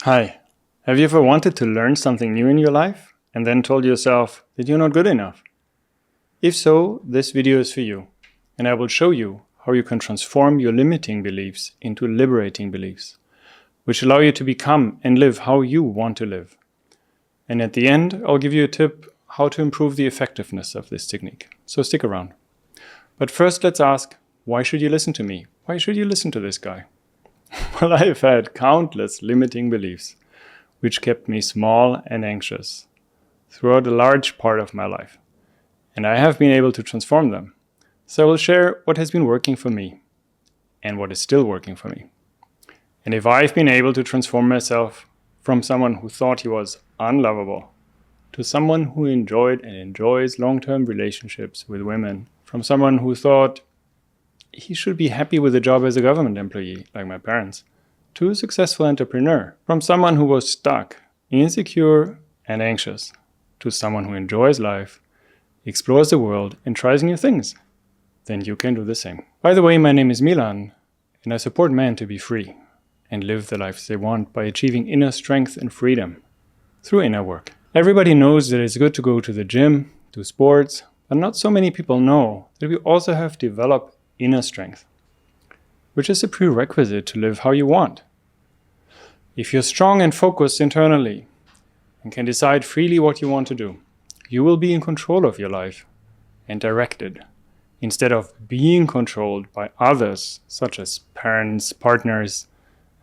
Hi, have you ever wanted to learn something new in your life and then told yourself that you're not good enough? If so, this video is for you, and I will show you how you can transform your limiting beliefs into liberating beliefs, which allow you to become and live how you want to live. And at the end, I'll give you a tip how to improve the effectiveness of this technique, so stick around. But first, let's ask, why should you listen to me? Why should you listen to this guy? Well, I have had countless limiting beliefs, which kept me small and anxious throughout a large part of my life. And I have been able to transform them. So I will share what has been working for me and what is still working for me. And if I've been able to transform myself from someone who thought he was unlovable to someone who enjoyed and enjoys long-term relationships with women, from someone who thought he should be happy with a job as a government employee, like my parents, to a successful entrepreneur, from someone who was stuck, insecure, and anxious, to someone who enjoys life, explores the world, and tries new things, then you can do the same. By the way, my name is Milan, and I support men to be free and live the lives they want by achieving inner strength and freedom through inner work. Everybody knows that it's good to go to the gym, do sports, but not so many people know that we also have developed inner strength, which is a prerequisite to live how you want. If you're strong and focused internally and can decide freely what you want to do, you will be in control of your life and directed, instead of being controlled by others, such as parents, partners,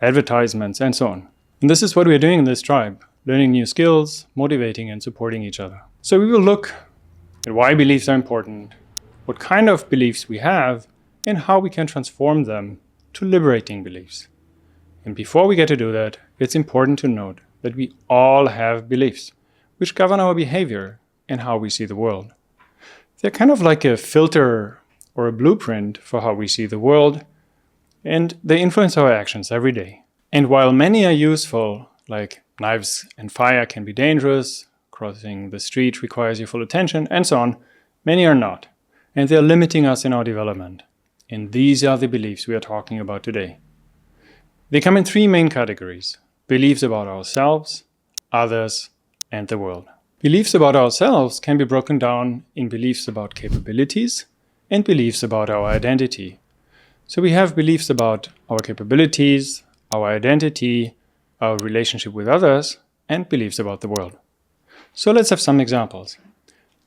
advertisements, and so on. And this is what we're doing in this tribe, learning new skills, motivating and supporting each other. So we will look at why beliefs are important, what kind of beliefs we have, and how we can transform them to liberating beliefs. And before we get to do that, it's important to note that we all have beliefs, which govern our behavior and how we see the world. They're kind of like a filter or a blueprint for how we see the world, and they influence our actions every day. And while many are useful, like knives and fire can be dangerous, crossing the street requires your full attention, and so on, many are not, and they're limiting us in our development. And these are the beliefs we are talking about today. They come in three main categories: beliefs about ourselves, others, and the world. Beliefs about ourselves can be broken down in beliefs about capabilities and beliefs about our identity. So we have beliefs about our capabilities, our identity, our relationship with others, and beliefs about the world. So let's have some examples.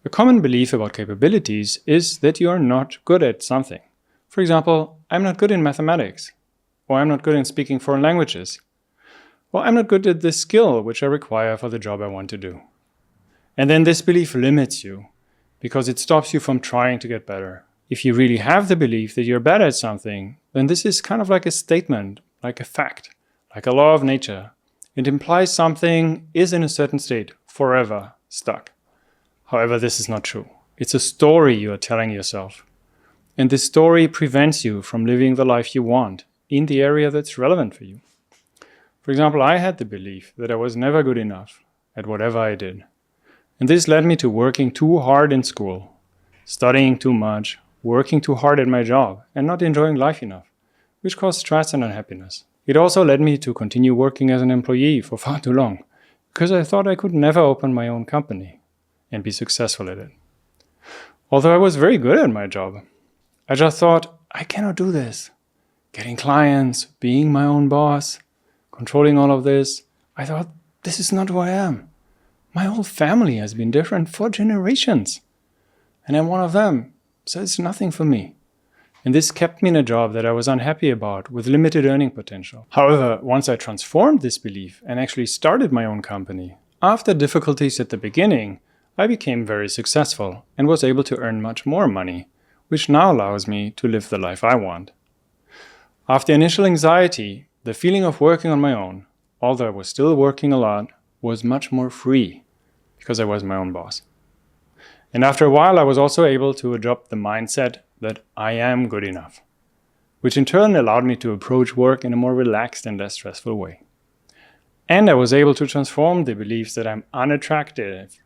A common belief about capabilities is that you are not good at something. For example, I'm not good in mathematics, or I'm not good in speaking foreign languages, or I'm not good at this skill which I require for the job I want to do. And then this belief limits you, because it stops you from trying to get better. If you really have the belief that you're bad at something, then this is kind of like a statement, like a fact, like a law of nature. It implies something is in a certain state, forever stuck. However, this is not true. It's a story you are telling yourself. And this story prevents you from living the life you want in the area that's relevant for you. For example, I had the belief that I was never good enough at whatever I did. And this led me to working too hard in school, studying too much, working too hard at my job, and not enjoying life enough, which caused stress and unhappiness. It also led me to continue working as an employee for far too long, because I thought I could never open my own company and be successful at it. Although I was very good at my job, I just thought, I cannot do this. Getting clients, being my own boss, controlling all of this, I thought, this is not who I am. My whole family has been different for generations, and I'm one of them, so it's nothing for me. And this kept me in a job that I was unhappy about, with limited earning potential. However, once I transformed this belief and actually started my own company, after difficulties at the beginning, I became very successful and was able to earn much more money, which now allows me to live the life I want. After initial anxiety, the feeling of working on my own, although I was still working a lot, was much more free because I was my own boss. And after a while, I was also able to adopt the mindset that I am good enough, which in turn allowed me to approach work in a more relaxed and less stressful way. And I was able to transform the beliefs that I'm unattractive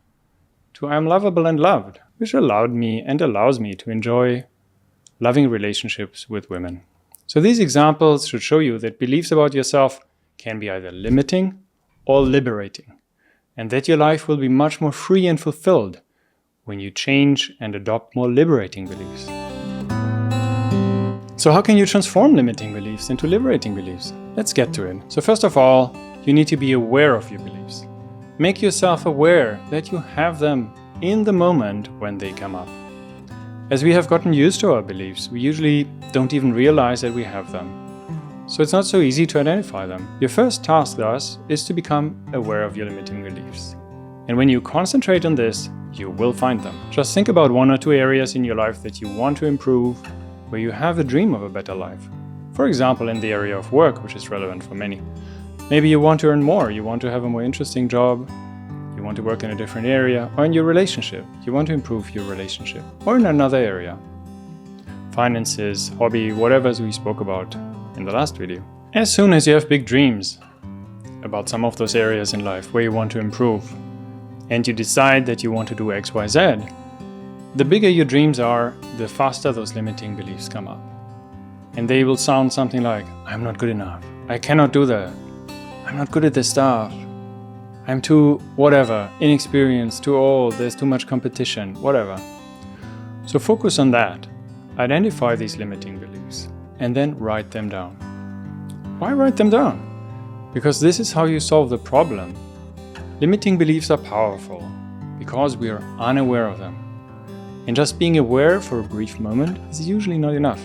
to I'm lovable and loved, which allowed me and allows me to enjoy loving relationships with women. So these examples should show you that beliefs about yourself can be either limiting or liberating, and that your life will be much more free and fulfilled when you change and adopt more liberating beliefs. So how can you transform limiting beliefs into liberating beliefs? Let's get to it. So first of all, you need to be aware of your beliefs. Make yourself aware that you have them in the moment when they come up. As we have gotten used to our beliefs, we usually don't even realize that we have them. So it's not so easy to identify them. Your first task, thus, is to become aware of your limiting beliefs. And when you concentrate on this, you will find them. Just think about 1 or 2 areas in your life that you want to improve, where you have a dream of a better life. For example, in the area of work, which is relevant for many. Maybe you want to earn more, you want to have a more interesting job, you want to work in a different area, or in your relationship, you want to improve your relationship, or in another area. Finances, hobby, whatever we spoke about in the last video. As soon as you have big dreams about some of those areas in life where you want to improve, and you decide that you want to do X, Y, Z, the bigger your dreams are, the faster those limiting beliefs come up. And they will sound something like, I'm not good enough, I cannot do that, I'm not good at this stuff, I'm too whatever, inexperienced, too old, there's too much competition, whatever. So focus on that, identify these limiting beliefs, and then write them down. Why write them down? Because this is how you solve the problem. Limiting beliefs are powerful because we are unaware of them. And just being aware for a brief moment is usually not enough.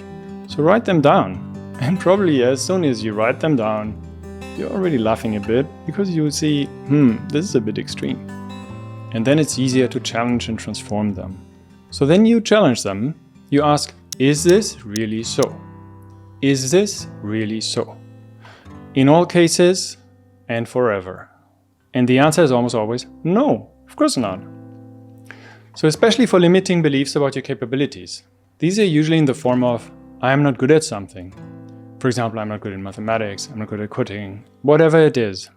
So write them down. And probably as soon as you write them down, you're already laughing a bit because you will see, this is a bit extreme. And then it's easier to challenge and transform them. So then you challenge them, you ask, is this really so? Is this really so? In all cases and forever. And the answer is almost always, no, of course not. So especially for limiting beliefs about your capabilities, these are usually in the form of, I am not good at something. For example, I'm not good in mathematics, I'm not good at cooking, whatever it is.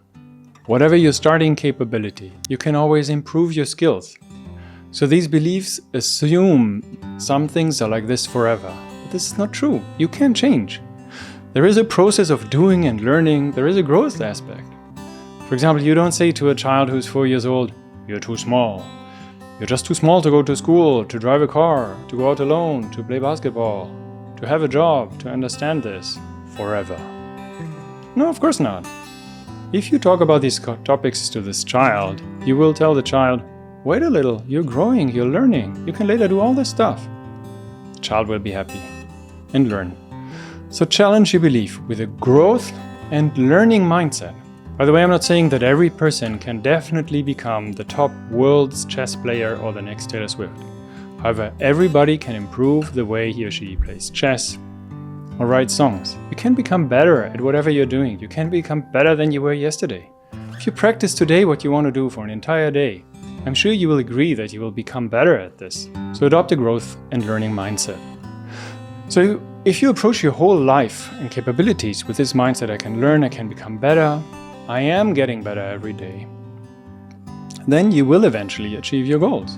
Whatever your starting capability, you can always improve your skills. So these beliefs assume some things are like this forever. But this is not true. You can change. There is a process of doing and learning. There is a growth aspect. For example, you don't say to a child who's 4 years old, you're too small. You're just too small to go to school, to drive a car, to go out alone, to play basketball, to have a job, to understand this forever. No, of course not. If you talk about these topics to this child, you will tell the child, wait a little, you're growing, you're learning, you can later do all this stuff. The child will be happy and learn. So challenge your belief with a growth and learning mindset. By the way, I'm not saying that every person can definitely become the top world's chess player or the next Taylor Swift. However, everybody can improve the way he or she plays chess or writes songs. You can become better at whatever you're doing. You can become better than you were yesterday. If you practice today what you want to do for an entire day, I'm sure you will agree that you will become better at this. So adopt a growth and learning mindset. So if you approach your whole life and capabilities with this mindset, I can learn, I can become better, I am getting better every day, then you will eventually achieve your goals.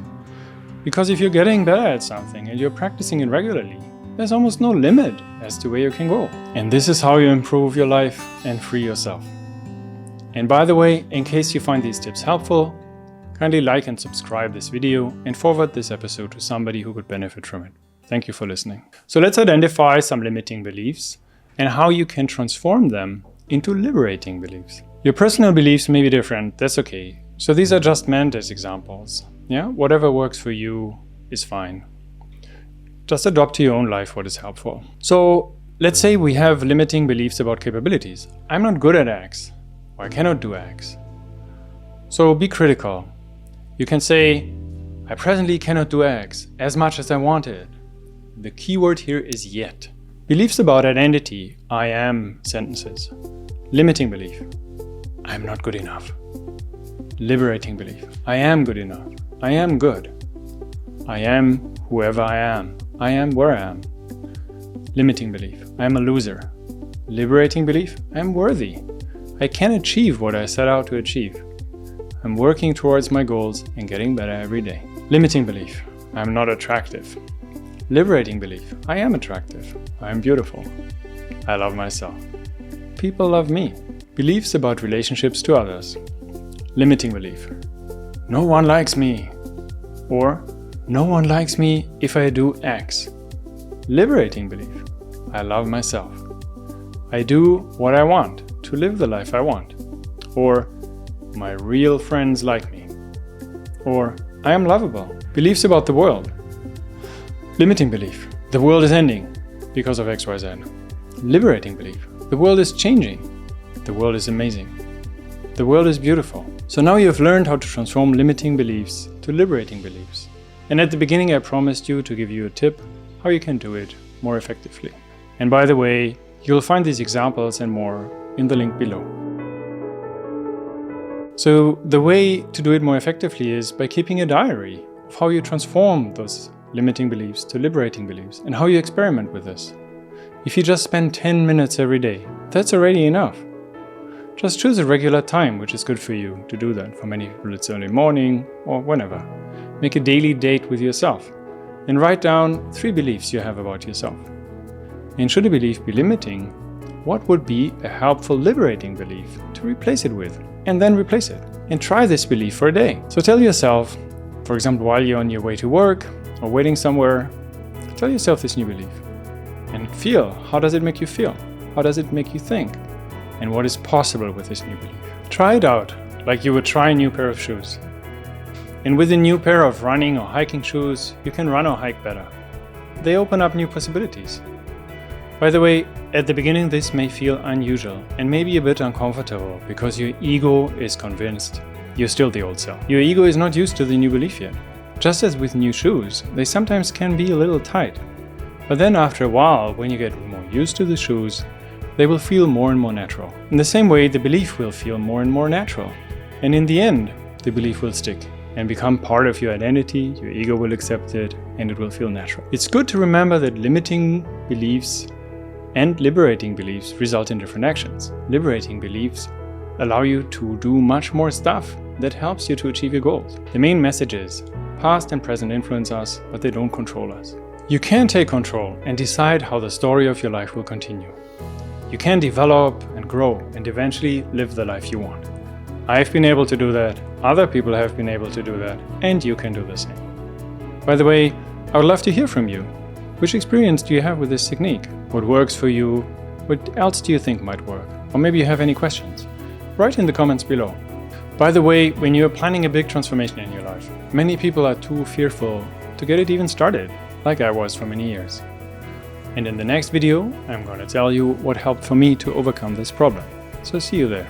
Because if you're getting better at something and you're practicing it regularly, there's almost no limit as to where you can go. And this is how you improve your life and free yourself. And by the way, in case you find these tips helpful, kindly like and subscribe this video and forward this episode to somebody who could benefit from it. Thank you for listening. So let's identify some limiting beliefs and how you can transform them into liberating beliefs. Your personal beliefs may be different, that's okay. So these are just meant as examples. Yeah, whatever works for you is fine. Just adopt to your own life what is helpful. So let's say we have limiting beliefs about capabilities. I'm not good at X, or I cannot do X. So be critical. You can say, I presently cannot do X as much as I wanted. The key word here is yet. Beliefs about identity, I am sentences. Limiting belief, I'm not good enough. Liberating belief, I am good enough. I am good. I am whoever I am. I am where I am. Limiting belief, I am a loser. Liberating belief, I am worthy. I can achieve what I set out to achieve. I'm working towards my goals and getting better every day. Limiting belief, I'm not attractive. Liberating belief, I am attractive. I am beautiful. I love myself. People love me. Beliefs about relationships to others. Limiting belief. No one likes me. Or no one likes me if I do X. Liberating belief. I love myself. I do what I want to live the life I want. Or my real friends like me. Or I am lovable. Beliefs about the world. Limiting belief. The world is ending because of XYZ. Liberating belief. The world is changing. The world is amazing. The world is beautiful. So now you have learned how to transform limiting beliefs to liberating beliefs. And at the beginning I promised you to give you a tip how you can do it more effectively. And by the way, you'll find these examples and more in the link below. So the way to do it more effectively is by keeping a diary of how you transform those limiting beliefs to liberating beliefs and how you experiment with this. If you just spend 10 minutes every day, that's already enough. Just choose a regular time which is good for you to do that. For many people it's early morning or whenever. Make a daily date with yourself and write down 3 beliefs you have about yourself. And should a belief be limiting, what would be a helpful liberating belief to replace it with? And then replace it. And try this belief for a day. So tell yourself, for example, while you're on your way to work or waiting somewhere, tell yourself this new belief. And feel, how does it make you feel? How does it make you think? And what is possible with this new belief? Try it out, like you would try a new pair of shoes. And with a new pair of running or hiking shoes, you can run or hike better. They open up new possibilities. By the way, at the beginning this may feel unusual and maybe a bit uncomfortable because your ego is convinced you're still the old self. Your ego is not used to the new belief yet. Just as with new shoes, they sometimes can be a little tight. But then after a while, when you get more used to the shoes, they will feel more and more natural. In the same way, the belief will feel more and more natural. And in the end, the belief will stick and become part of your identity, your ego will accept it, and it will feel natural. It's good to remember that limiting beliefs and liberating beliefs result in different actions. Liberating beliefs allow you to do much more stuff that helps you to achieve your goals. The main message is, past and present influence us, but they don't control us. You can take control and decide how the story of your life will continue. You can develop and grow and eventually live the life you want. I've been able to do that, other people have been able to do that, and you can do the same. By the way, I would love to hear from you. Which experience do you have with this technique? What works for you? What else do you think might work? Or maybe you have any questions? Write in the comments below. By the way, when you're planning a big transformation in your life, many people are too fearful to get it even started, like I was for many years. And in the next video, I'm going to tell you what helped for me to overcome this problem. So see you there.